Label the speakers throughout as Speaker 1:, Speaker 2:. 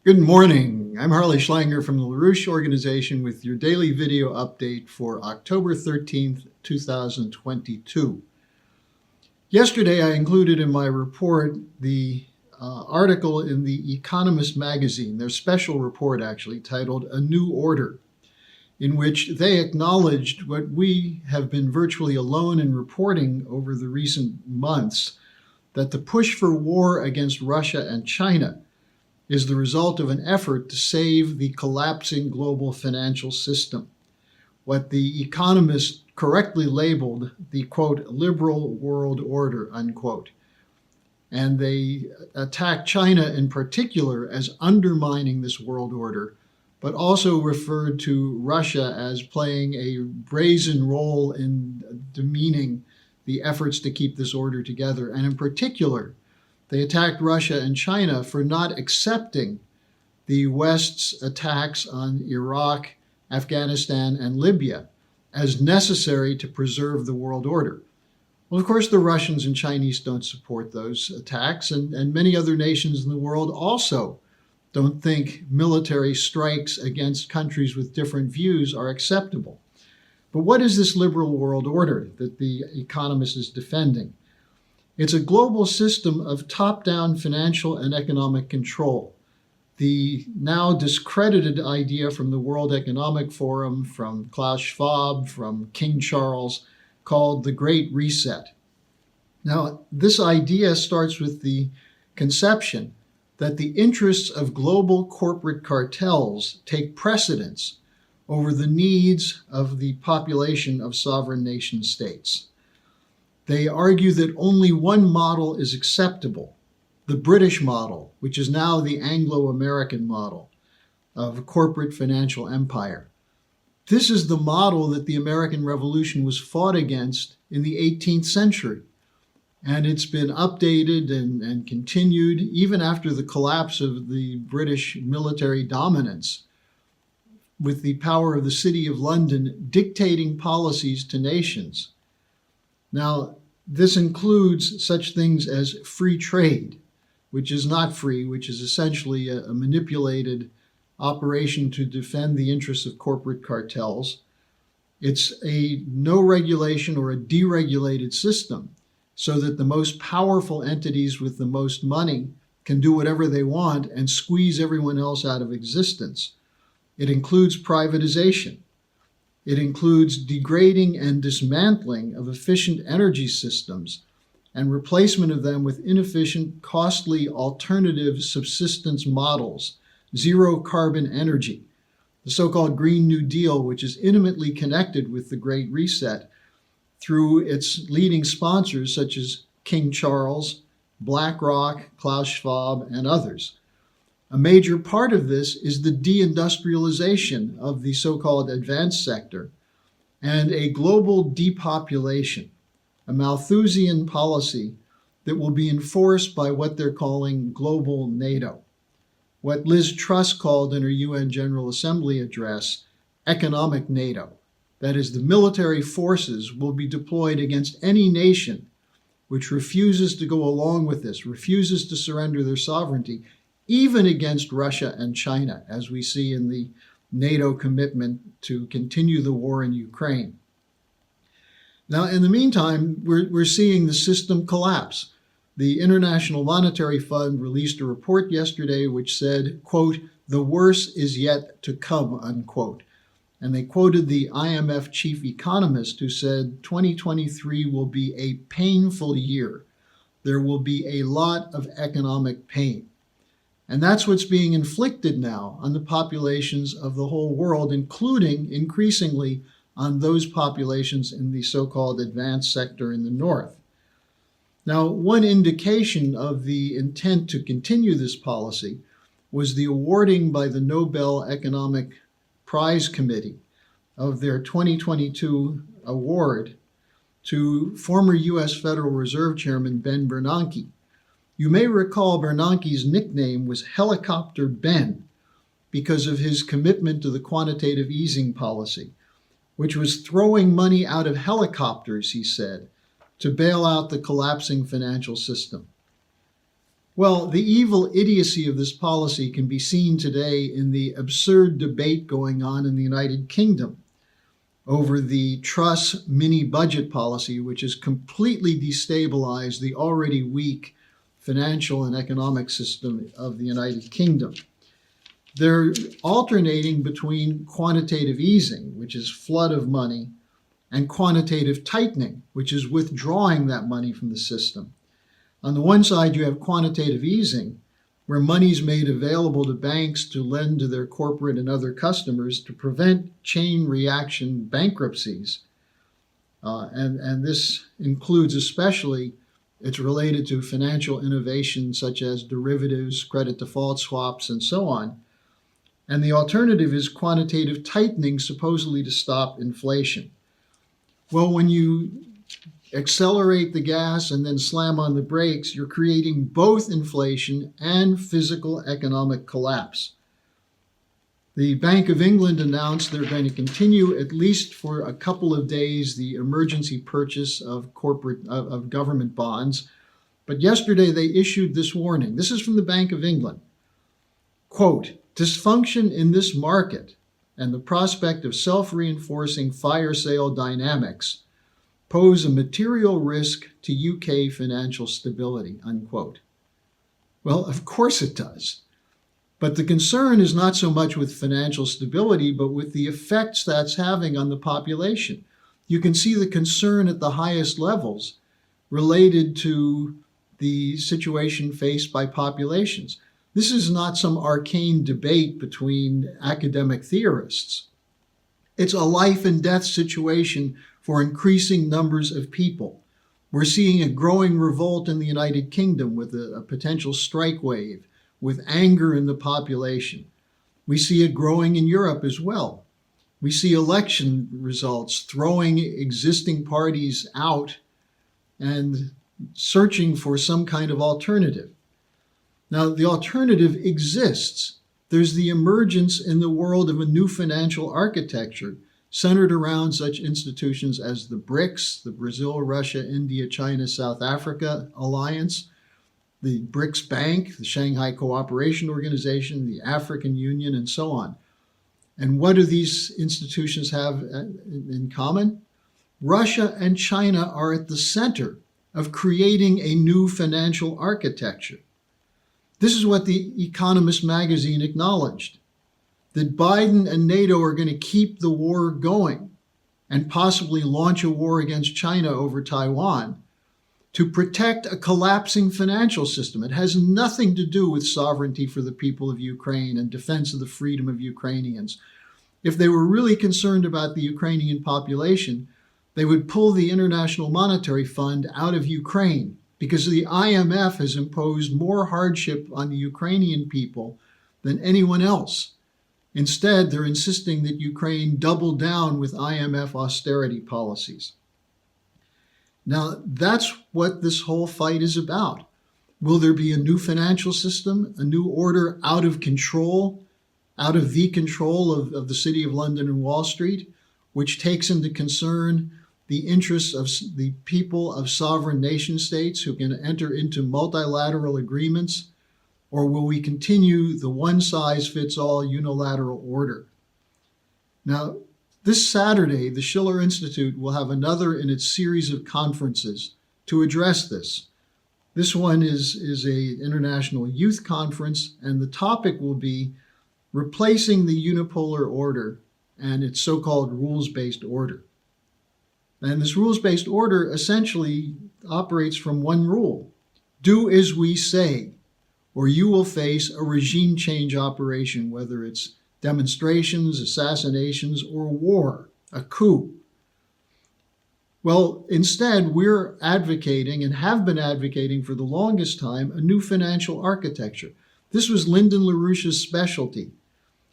Speaker 1: Good morning. I'm Harley Schlanger from the LaRouche Organization with your daily video update for October 13th, 2022. Yesterday, I included in my report the article in The Economist magazine, their special report actually, titled A New Order, in which they acknowledged what we have been virtually alone in reporting over the recent months, that the push for war against Russia and China is the result of an effort to save the collapsing global financial system, what The Economist correctly labeled the, quote, liberal world order, unquote. And they attacked China in particular as undermining this world order, but also referred to Russia as playing a brazen role in demeaning the efforts to keep this order together. And in particular, they attacked Russia and China for not accepting the West's attacks on Iraq, Afghanistan, and Libya as necessary to preserve the world order. Well, of course, the Russians and Chinese don't support those attacks, and many other nations in the world also don't think military strikes against countries with different views are acceptable. But what is this liberal world order that The Economist is defending? It's a global system of top-down financial and economic control. The now discredited idea from the World Economic Forum, from Klaus Schwab, from King Charles, called the Great Reset. Now, this idea starts with the conception that the interests of global corporate cartels take precedence over the needs of the population of sovereign nation states. They argue that only one model is acceptable, the British model, which is now the Anglo-American model of corporate financial empire. This is the model that the American Revolution was fought against in the 18th century. And it's been updated and continued even after the collapse of the British military dominance, with the power of the City of London dictating policies to nations. Now, this includes such things as free trade, which is not free, which is essentially a manipulated operation to defend the interests of corporate cartels. It's a no regulation or a deregulated system so that the most powerful entities with the most money can do whatever they want and squeeze everyone else out of existence. It includes privatization. It includes degrading and dismantling of efficient energy systems and replacement of them with inefficient, costly alternative subsistence models, zero carbon energy, the so-called Green New Deal, which is intimately connected with the Great Reset through its leading sponsors such as King Charles, BlackRock, Klaus Schwab, and others. A major part of this is the deindustrialization of the so-called advanced sector and a global depopulation, a Malthusian policy that will be enforced by what they're calling global NATO, what Liz Truss called in her UN General Assembly address, economic NATO. That is, the military forces will be deployed against any nation which refuses to go along with this, refuses to surrender their sovereignty, even against Russia and China, as we see in the NATO commitment to continue the war in Ukraine. Now, in the meantime, we're seeing the system collapse. The International Monetary Fund released a report yesterday which said, quote, "the worst is yet to come," unquote. And they quoted the IMF chief economist who said 2023 will be a painful year. There will be a lot of economic pain. And that's what's being inflicted now on the populations of the whole world, including increasingly on those populations in the so-called advanced sector in the north. Now, one indication of the intent to continue this policy was the awarding by the Nobel Economic Prize Committee of their 2022 award to former U.S. Federal Reserve Chairman Ben Bernanke. You may recall Bernanke's nickname was Helicopter Ben because of his commitment to the quantitative easing policy, which was throwing money out of helicopters, he said, to bail out the collapsing financial system. Well, the evil idiocy of this policy can be seen today in the absurd debate going on in the United Kingdom over the Truss mini budget policy, which has completely destabilized the already weak financial and economic system of the United Kingdom. They're alternating between quantitative easing, which is flood of money, and quantitative tightening, which is withdrawing that money from the system. On the one side, you have quantitative easing, where money is made available to banks to lend to their corporate and other customers to prevent chain reaction bankruptcies. And this includes especially, it's related to financial innovations such as derivatives, credit default swaps, and so on. And the alternative is quantitative tightening, supposedly to stop inflation. Well, when you accelerate the gas and then slam on the brakes, you're creating both inflation and physical economic collapse. The Bank of England announced they're going to continue, at least for a couple of days, the emergency purchase of government bonds. But yesterday they issued this warning. This is from the Bank of England. Quote, "Dysfunction in this market and the prospect of self-reinforcing fire sale dynamics pose a material risk to UK financial stability," unquote. Well, of course it does. But the concern is not so much with financial stability, but with the effects that's having on the population. You can see the concern at the highest levels related to the situation faced by populations. This is not some arcane debate between academic theorists. It's a life and death situation for increasing numbers of people. We're seeing a growing revolt in the United Kingdom with a potential strike wave, with anger in the population. We see it growing in Europe as well. We see election results throwing existing parties out and searching for some kind of alternative. Now, the alternative exists. There's the emergence in the world of a new financial architecture centered around such institutions as the BRICS, the Brazil, Russia, India, China, South Africa alliance, the BRICS Bank, the Shanghai Cooperation Organization, the African Union, and so on. And what do these institutions have in common? Russia and China are at the center of creating a new financial architecture. This is what the Economist magazine acknowledged, that Biden and NATO are going to keep the war going and possibly launch a war against China over Taiwan to protect a collapsing financial system. It has nothing to do with sovereignty for the people of Ukraine and defense of the freedom of Ukrainians. If they were really concerned about the Ukrainian population, they would pull the International Monetary Fund out of Ukraine, because the IMF has imposed more hardship on the Ukrainian people than anyone else. Instead, they're insisting that Ukraine double down with IMF austerity policies. Now, that's what this whole fight is about. Will there be a new financial system, a new order out of control, out of the control of the City of London and Wall Street, which takes into concern the interests of the people of sovereign nation states who can enter into multilateral agreements? Or will we continue the one-size-fits-all unilateral order? Now, this Saturday, the Schiller Institute will have another in its series of conferences to address this. This one is an international youth conference, and the topic will be replacing the unipolar order and its so-called rules-based order. And this rules-based order essentially operates from one rule: do as we say, or you will face a regime change operation, whether it's demonstrations, assassinations, or war, a coup. Well, instead, we're advocating and have been advocating for the longest time a new financial architecture. This was Lyndon LaRouche's specialty,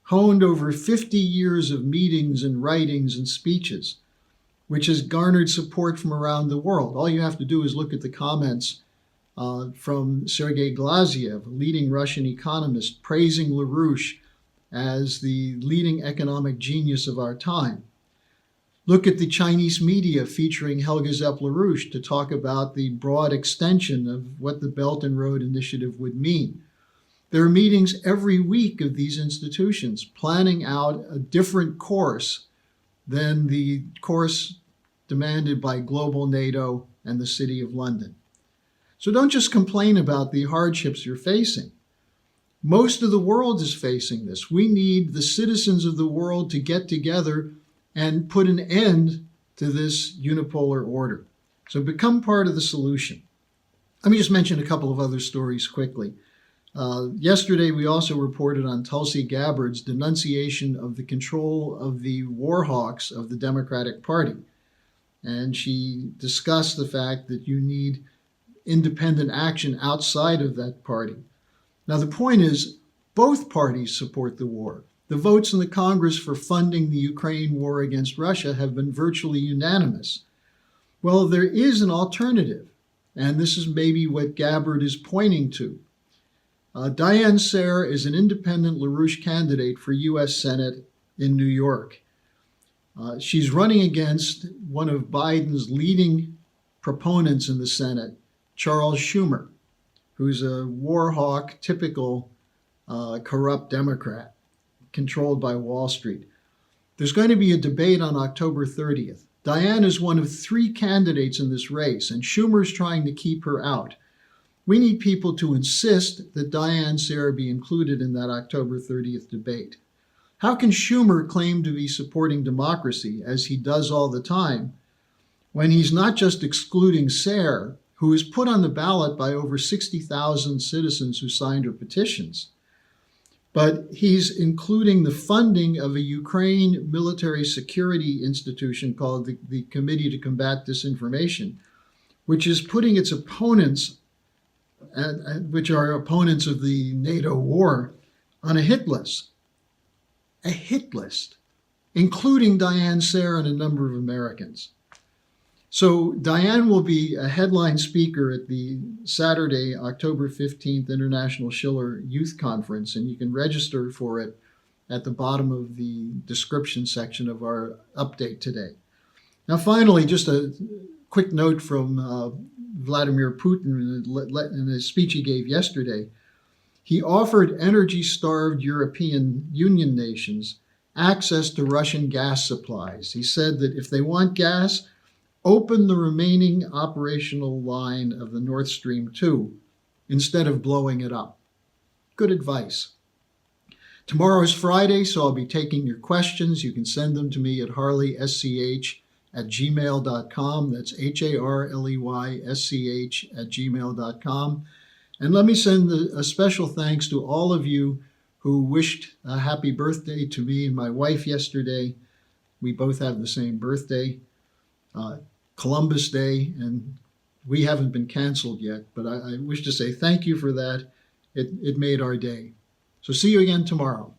Speaker 1: honed over 50 years of meetings and writings and speeches, which has garnered support from around the world. All you have to do is look at the comments from Sergei Glaziev, a leading Russian economist, praising LaRouche as the leading economic genius of our time. Look at the Chinese media featuring Helga Zepp-LaRouche to talk about the broad extension of what the Belt and Road Initiative would mean. There are meetings every week of these institutions planning out a different course than the course demanded by global NATO and the City of London. So don't just complain about the hardships you're facing. Most of the world is facing this. We need the citizens of the world to get together and put an end to this unipolar order. So become part of the solution. Let me just mention a couple of other stories quickly. Yesterday, we also reported on Tulsi Gabbard's denunciation of the control of the war hawks of the Democratic Party. And she discussed the fact that you need independent action outside of that party. Now, the point is, both parties support the war. The votes in the Congress for funding the Ukraine war against Russia have been virtually unanimous. Well, there is an alternative, and this is maybe what Gabbard is pointing to. Diane Sare is an independent LaRouche candidate for U.S. Senate in New York. She's running against one of Biden's leading proponents in the Senate, Charles Schumer, who's a war hawk, typical corrupt Democrat controlled by Wall Street. There's going to be a debate on October 30th. Diane is one of 3 candidates in this race, and Schumer's trying to keep her out. We need people to insist that Diane Sare be included in that October 30th debate. How can Schumer claim to be supporting democracy, as he does all the time, when he's not just excluding Sare, who is put on the ballot by over 60,000 citizens who signed her petitions, but he's including the funding of a Ukraine military security institution called the Committee to Combat Disinformation, which is putting its opponents, which are opponents of the NATO war, on a hit list. A hit list, including Diane Sare and a number of Americans. So Diane will be a headline speaker at the Saturday, October 15th International Schiller Youth Conference, and you can register for it at the bottom of the description section of our update today. Now, finally, just a quick note from Vladimir Putin in his speech he gave yesterday. He offered energy-starved European Union nations access to Russian gas supplies. He said that if they want gas, open the remaining operational line of the Nord Stream 2 instead of blowing it up. Good advice. Tomorrow is Friday, so I'll be taking your questions. You can send them to me at harleysch@gmail.com. That's harleysch@gmail.com. And let me send a special thanks to all of you who wished a happy birthday to me and my wife yesterday. We both have the same birthday, Columbus Day, and we haven't been canceled yet, but I wish to say thank you for that. It made our day. So see you again tomorrow.